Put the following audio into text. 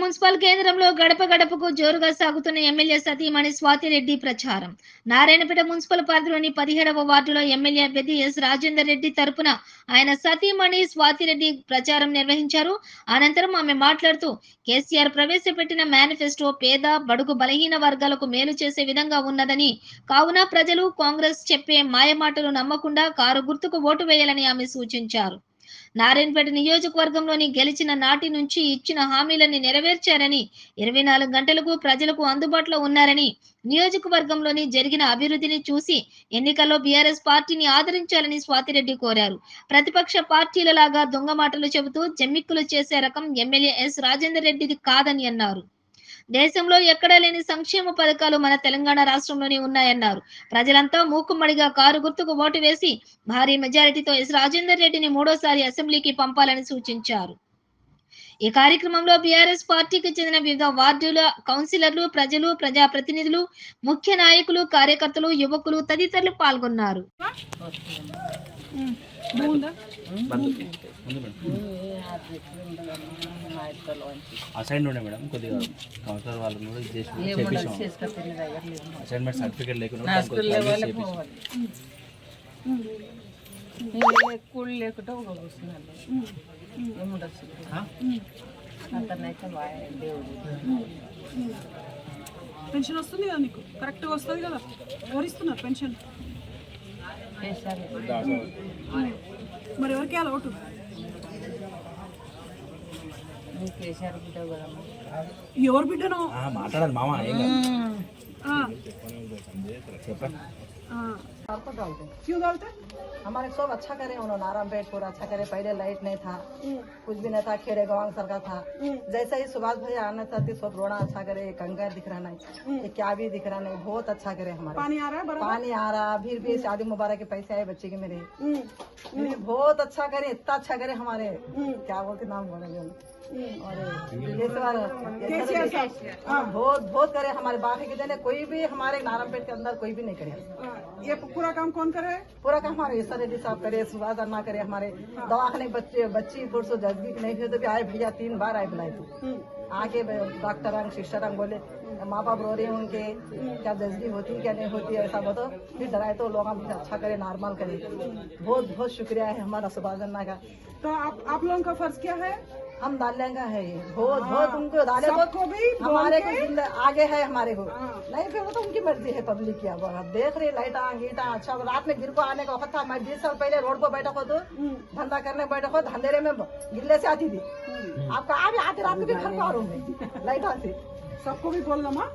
Municipal కేంద్రంలో గడప గడపకు జోరుగా సాగుతున్న ఎమ్మెల్యే సతీమణి స్వాతిరెడ్డి ప్రచారం. నారాయణపేట మున్సిపల్ పరిధిలోని 17వ వార్డులో ఎమ్మెల్యే అభ్యర్థి ఎస్ రాజేందర్ రెడ్డి తరపున ఆయన సతీమణి స్వాతిరెడ్డి ప్రచారం నిర్వహించారు. అనంతరం ఆమె మాట్లాడుతూ కేసీఆర్ ప్రవేశపెట్టిన మేనిఫెస్టో పేద బడుగు బలహీన వర్గాలకు మేలు చేసే విధంగా ఉన్నదని, కావున ప్రజలు కాంగ్రెస్ చెప్పే మాయమాటలు నమ్మకుండా కారు గుర్తుకు ఓటు వేయాలని ఆమె సూచించారు. నారాయణపేట నియోజకవర్గంలోని గెలిచిన నాటి నుంచి ఇచ్చిన హామీలను నెరవేర్చారని, 24 గంటలకు ప్రజలకు అందుబాటులో ఉన్నారని, నియోజకవర్గంలోని జరిగిన అభివృద్ధిని చూసి ఎన్నికల్లో బీఆర్ఎస్ పార్టీని ఆదరించాలని స్వాతిరెడ్డి కోరారు. ప్రతిపక్ష పార్టీల లాగా దొంగ మాటలు చెబుతూ జమ్మిక్కులు చేసే రకం ఎమ్మెల్యే ఎస్ రాజేందర్ రెడ్డిది కాదని అన్నారు. దేశంలో ఎక్కడా లేని సంక్షేమ పథకాలు మన తెలంగాణ రాష్ట్రంలోనే ఉన్నాయన్నారు. ప్రజలంతా మూకుమ్మడిగా కారు గుర్తుకు ఓటు వేసి భారీ మెజారిటీతో ఎస్ రాజేందర్ రెడ్డిని మూడోసారి అసెంబ్లీకి పంపాలని సూచించారు. ఈ కార్యక్రమంలో బీఆర్ఎస్ పార్టీకి చెందిన వివిధ వార్డుల కౌన్సిలర్లు, ప్రజలు, ప్రజాప్రతినిధులు, ముఖ్య నాయకులు, కార్యకర్తలు, యువకులు తదితరులు పాల్గొన్నారు. అసైన్మెంట్ సర్టిఫికేట్ లేకుండా కూలి లేకుండా ఒక కూర్చున్నాను ఏముండొచ్చు అతనైతే దేవుడు. పెన్షన్ వస్తుంది కదా నీకు, కరెక్ట్గా వస్తుంది కదా. ఎవరిస్తున్నారు పెన్షన్? మరి ఎవరికి అలా ఓటు? ఎవరు బిడ్డను మాట్లాడాలి మామ क्यों डालते? हमारे सब अच्छा करे उन्होंने, नारायणपेट पूरा अच्छा करे। पहले लाइट नहीं था, कुछ भी नहीं था, खेड़े गाँव सरकार था। जैसे ही सुभाष भैया आना चाहती सब रोड़ा अच्छा करे, कंकर दिख रहा नहीं, ये क्या भी दिख रहा नहीं, बहुत अच्छा करे हमारे। पानी आ रहा है बराबर? पानी आ रहा, फिर भी शादी मुबारक के पैसे आए बच्चे के मेरे, बहुत अच्छा करे, इतना अच्छा करे हमारे। क्या बोलते नाम बोलेंगे और बहुत बहुत करे हमारे। बाकी के दिन कोई भी हमारे नारायणपेट के अंदर कोई भी नहीं करे। ये पूरा काम कौन करे? पूरा काम हमारे ईश्वर रेड्डी साहब करे, सुभाष अन्ना करे। हमारे दवाखाने बच्ची थोड़ी सो जज्बी नहीं हुई तो भी आए भैया, 3 बार आए बुलाए थे। आके डॉक्टर रंग सिस्टर रंग बोले माँ बाप रो रहे हैं उनके, क्या जज्बी होती क्या नहीं होती ऐसा बताओ। फिर डराए तो लोग अच्छा करे, नॉर्मल करे। बहुत बहुत शुक्रिया है हमारा सुभाष अन्ना का। तो आप लोगों का फर्ज क्या है? हम डालेंगे है ये बहुत बहुत उनको डाले, बहुत हमारे को आगे है हमारे को। नहीं फिर वो तो उनकी मर्जी है पब्लिक की। अब देख रहे लाइटा गीटा अच्छा। रात में गिर को आने का वक्त था, मैं 20 साल पहले रोड पर बैठा हो तो धंधा करने बैठा हो, अंधेरे में गिल्ले से आती थी। आप कहा भी आती रात में भी घर पर आ रहा हूँ लाइट आती। सबको भी बोलना माँ।